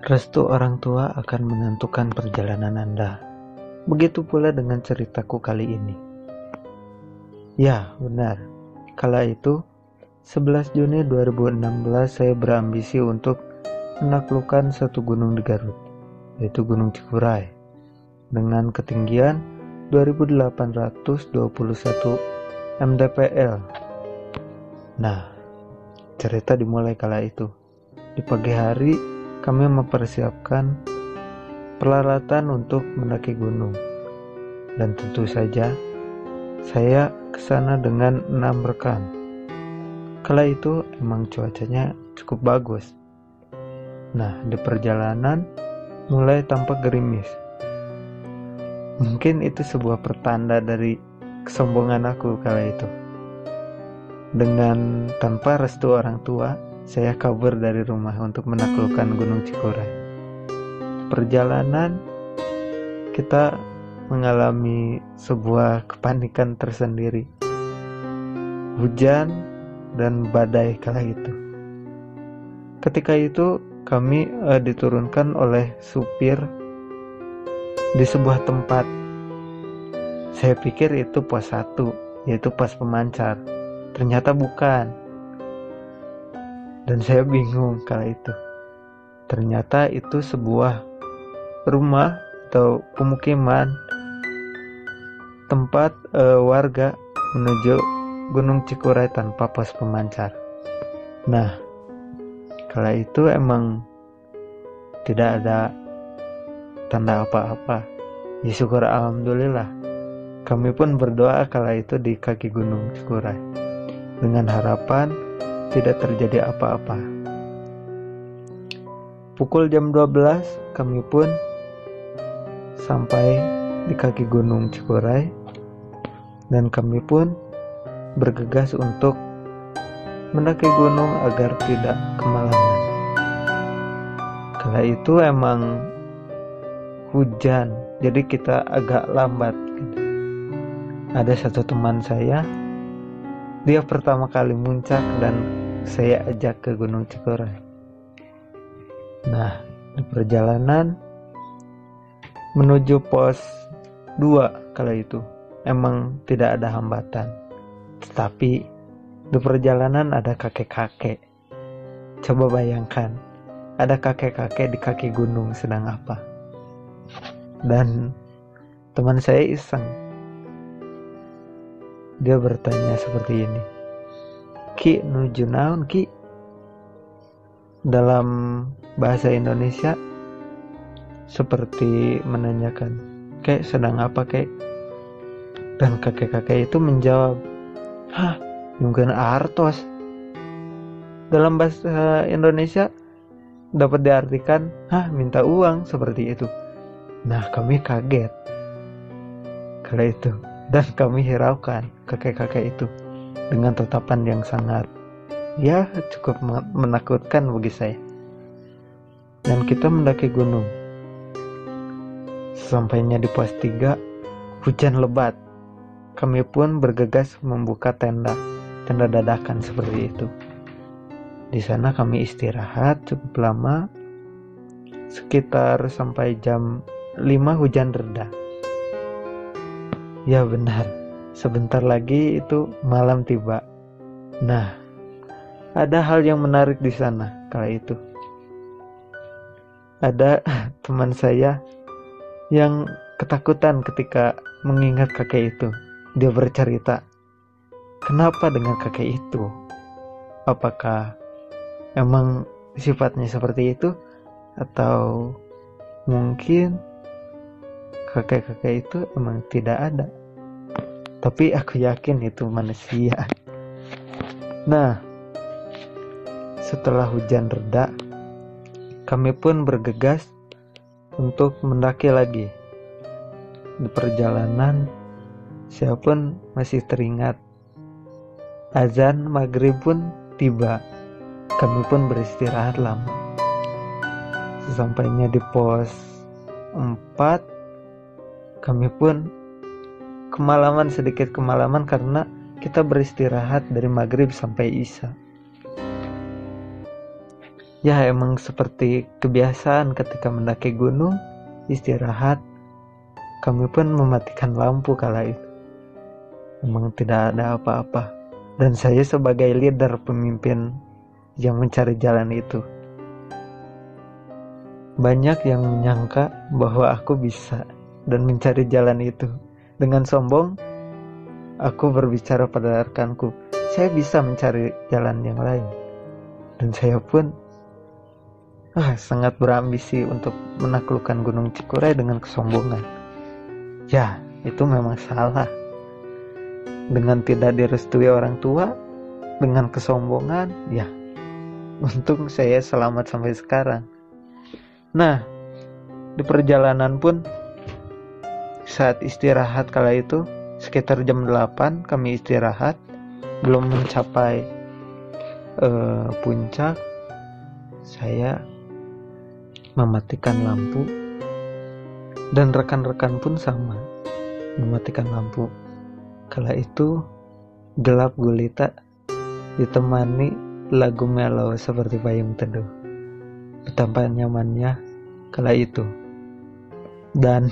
Restu orang tua akan menentukan perjalanan Anda. Begitu pula dengan ceritaku kali ini. Ya, benar. Kala itu, 11 Juni 2016 saya berambisi untuk menaklukkan satu gunung di Garut, yaitu Gunung Cikuray, dengan ketinggian 2821 mdpl. Nah, cerita dimulai kala itu. Di pagi hari, kami mempersiapkan peralatan untuk mendaki gunung. Dan tentu saja, saya ke sana dengan 6 rekan. Kala itu emang cuacanya cukup bagus. Nah, di perjalanan mulai tampak gerimis. Mungkin itu sebuah pertanda dari kesombongan aku kala itu. Dengan tanpa restu orang tua, saya kabur dari rumah untuk menaklukkan Gunung Cikuray. Perjalanan kita mengalami sebuah kepanikan tersendiri. Hujan dan badai kala itu. Ketika itu kami diturunkan oleh supir di sebuah tempat. Saya pikir itu pos 1, yaitu pos pemancar. Ternyata bukan. Dan saya bingung kala itu. Ternyata itu sebuah rumah atau pemukiman tempat warga menuju Gunung Cikuray tanpa pos pemancar. Nah, kala itu emang tidak ada tanda apa-apa. Ya syukur alhamdulillah. Kami pun berdoa kala itu di kaki Gunung Cikuray dengan harapan tidak terjadi apa-apa. Pukul jam 12 kami pun sampai di kaki Gunung Cikuray dan kami pun bergegas untuk mendaki gunung agar tidak kemalaman. Kala itu emang hujan, jadi kita agak lambat. Ada satu teman saya, dia pertama kali muncak dan saya ajak ke Gunung Cikuray. Nah, di perjalanan menuju pos 2 kala itu emang tidak ada hambatan. Tetapi di perjalanan ada kakek-kakek. Coba bayangkan, ada kakek-kakek di kaki gunung sedang apa? Dan teman saya iseng. Dia bertanya seperti ini. Ki, nuju naon ki? Dalam bahasa Indonesia seperti menanyakan, kek sedang apa kek? Dan kakek-kakek itu menjawab, hah, mungkin artos. Dalam bahasa Indonesia dapat diartikan, hah, minta uang, seperti itu. Nah, kami kaget kala itu. Dan kami hiraukan kakek-kakek itu dengan tatapan yang sangat cukup menakutkan bagi saya. Dan kita mendaki gunung. Sesampainya di pos 3, hujan lebat. Kami pun bergegas membuka tenda dadakan seperti itu. Di sana kami istirahat cukup lama, sekitar sampai jam 5 hujan reda. Ya benar, sebentar lagi itu malam tiba. Nah, ada hal yang menarik di sana kala itu. Ada teman saya yang ketakutan ketika mengingat kakek itu. Dia bercerita, kenapa dengan kakek itu? Apakah emang sifatnya seperti itu? Atau mungkin kakek-kakek itu emang tidak ada? Tapi aku yakin itu manusia. Nah, setelah hujan reda, kami pun bergegas untuk mendaki lagi. Di perjalanan, saya pun masih teringat azan maghrib pun tiba. Kami pun beristirahat lama. Sesampainya di pos 4, kami pun sedikit kemalaman karena kita beristirahat dari maghrib sampai isya. Ya emang seperti kebiasaan ketika mendaki gunung, istirahat, kami pun mematikan lampu kala itu. Memang tidak ada apa-apa. Dan saya sebagai leader, pemimpin yang mencari jalan itu. Banyak yang menyangka bahwa aku bisa dan mencari jalan itu. Dengan sombong, aku berbicara pada rekanku, saya bisa mencari jalan yang lain. Dan saya pun sangat berambisi untuk menaklukkan Gunung Cikuray dengan kesombongan. Ya, itu memang salah. Dengan tidak direstui orang tua, dengan kesombongan, ya, untung saya selamat sampai sekarang. Nah, di perjalanan pun saat istirahat kala itu sekitar jam 8 kami istirahat, belum mencapai puncak. Saya mematikan lampu dan rekan-rekan pun sama mematikan lampu. Kala itu gelap gulita, ditemani lagu mellow seperti payung teduh. Betapa nyamannya kala itu. Dan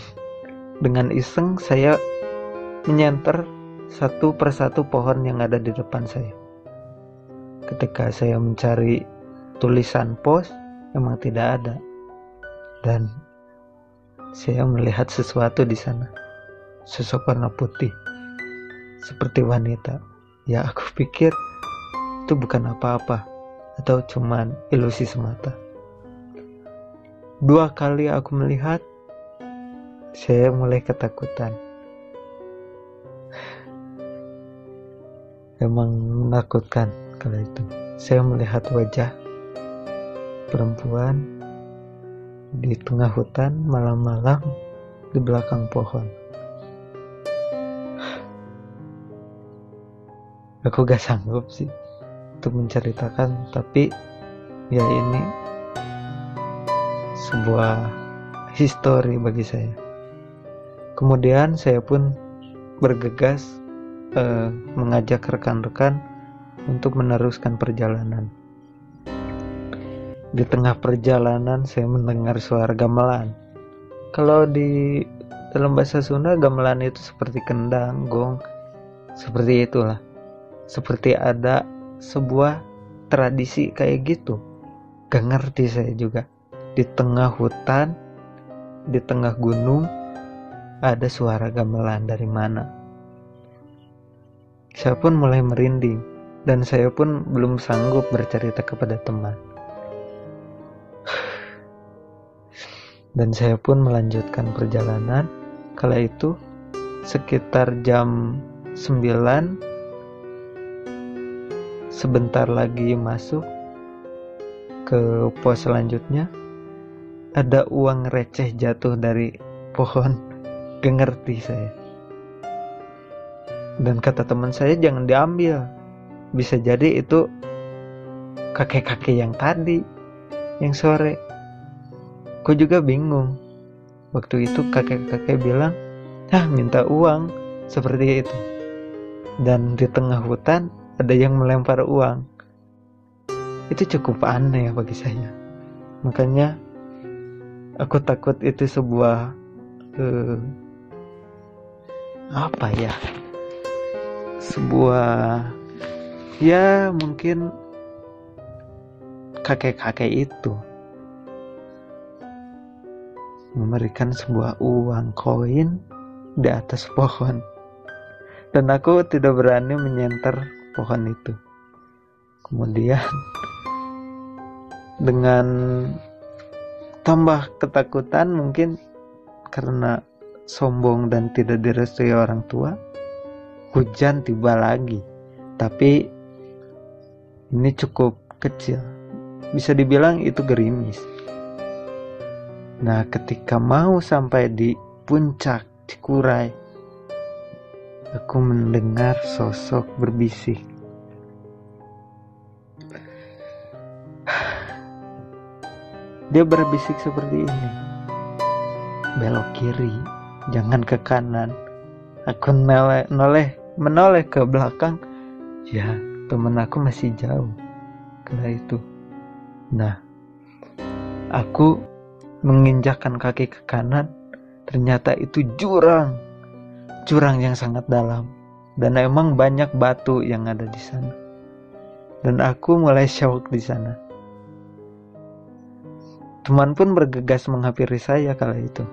dengan iseng saya menyenter satu persatu pohon yang ada di depan saya. Ketika saya mencari tulisan pos, memang tidak ada. Dan saya melihat sesuatu di sana. Sosok warna putih. Seperti wanita. Ya, aku pikir itu bukan apa-apa atau cuman ilusi semata. 2 kali aku melihat, saya mulai ketakutan. Emang menakutkan kala itu. Saya melihat wajah perempuan di tengah hutan malam-malam di belakang pohon. Aku gak sanggup sih untuk menceritakan, tapi ya ini sebuah histori bagi saya. Kemudian saya pun bergegas mengajak rekan-rekan untuk meneruskan perjalanan. Di tengah perjalanan saya mendengar suara gamelan. Kalau di dalam bahasa Sunda, gamelan itu seperti kendang, gong, seperti itulah. Seperti ada sebuah tradisi kayak gitu. Gak ngerti saya juga. Di tengah hutan, di tengah gunung, ada suara gamelan dari mana. Saya pun mulai merinding, dan saya pun belum sanggup bercerita kepada teman. Dan saya pun melanjutkan perjalanan. Kala itu sekitar jam 9, sebentar lagi masuk ke pos selanjutnya. Ada uang receh jatuh dari pohon. Gak ngerti saya. Dan kata teman saya, jangan diambil. Bisa jadi itu kakek-kakek yang tadi, yang sore. Aku juga bingung. Waktu itu kakek-kakek bilang, minta uang, seperti itu. Dan di tengah hutan ada yang melempar uang. Itu cukup aneh bagi saya. Makanya aku takut itu sebuah sebuah ya mungkin kakek-kakek itu memberikan sebuah uang koin di atas pohon, dan aku tidak berani menyenter pohon itu. Kemudian dengan tambah ketakutan, mungkin karena sombong dan tidak direstui orang tua, hujan tiba lagi. Tapi ini cukup kecil, bisa dibilang itu gerimis. Nah, ketika mau sampai di puncak Cikuray, aku mendengar sosok berbisik. Dia berbisik seperti ini, belok kiri, jangan ke kanan. Aku menoleh ke belakang. Ya, temen aku masih jauh kala itu. Nah, Aku menginjakkan kaki ke kanan, ternyata itu jurang yang sangat dalam, dan emang banyak batu yang ada di sana. Dan aku mulai syok di sana. Teman pun bergegas menghampiri saya kala itu.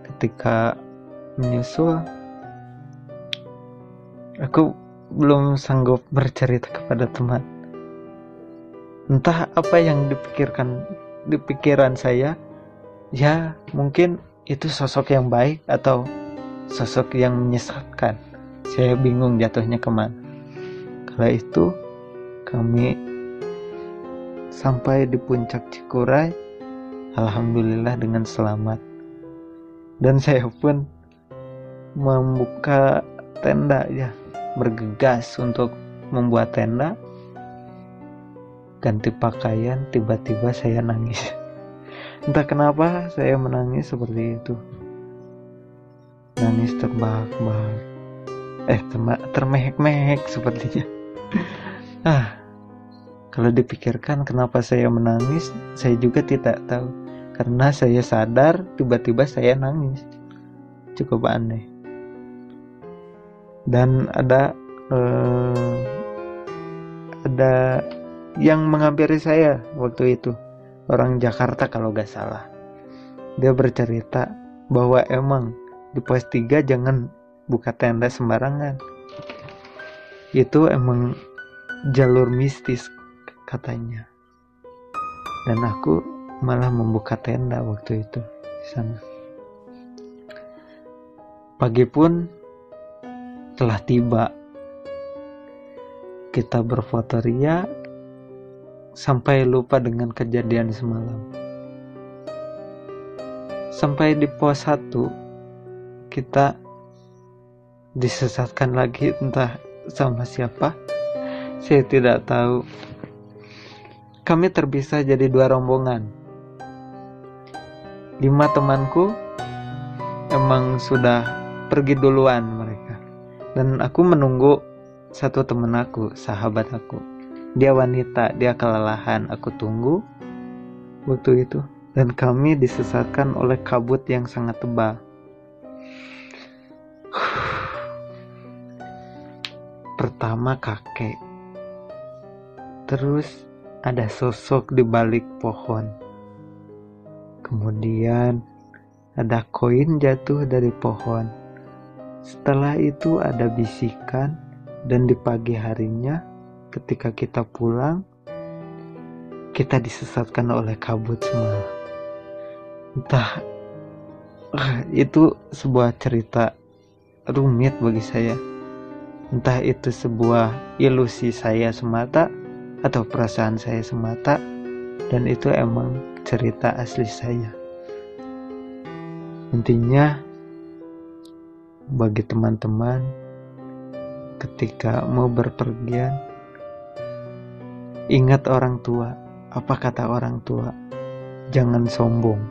Ketika menyusul, aku belum sanggup bercerita kepada teman. Entah apa yang di pikiran saya. Ya, mungkin itu sosok yang baik atau sosok yang menyesatkan. Saya bingung jatuhnya kemana. Kala itu kami sampai di puncak Cikuray, alhamdulillah dengan selamat. Dan saya pun membuka tenda, ya, bergegas untuk membuat tenda, ganti pakaian. Tiba-tiba saya nangis. Entah kenapa saya menangis seperti itu. Nangis terbahak-bahak, termehek-mehek sepertinya. Kalau dipikirkan kenapa saya menangis, saya juga tidak tahu. Karena saya sadar tiba-tiba saya nangis. Cukup aneh. Dan ada yang menghampiri saya waktu itu, orang Jakarta kalau gak salah. Dia bercerita bahwa emang di pos 3 jangan buka tenda sembarangan. Itu emang jalur mistis katanya. Dan aku malah membuka tenda waktu itu di sana. Pagi pun telah tiba. Kita berfoto ria sampai lupa dengan kejadian semalam. Sampai di pos 1 kita disesatkan lagi, entah sama siapa, saya tidak tahu. Kami terpisah jadi 2 rombongan. 5 temanku emang sudah pergi duluan mereka, dan aku menunggu satu teman aku, sahabat aku. Dia wanita, dia kelelahan, aku tunggu waktu itu. Dan kami disesatkan oleh kabut yang sangat tebal. Pertama kakek, terus ada sosok di balik pohon, kemudian ada koin jatuh dari pohon. Setelah itu ada bisikan, dan di pagi harinya ketika kita pulang, kita disesatkan oleh kabut semua. Entah, itu sebuah cerita rumit bagi saya. Entah itu sebuah ilusi saya semata atau perasaan saya semata, dan itu emang cerita asli saya. Intinya, bagi teman-teman, ketika mau berpergian, ingat orang tua. Apa kata orang tua? Jangan sombong.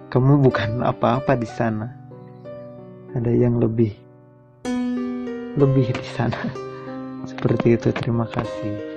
Kamu bukan apa-apa di sana. Ada yang lebih di sana. Seperti itu. Terima kasih.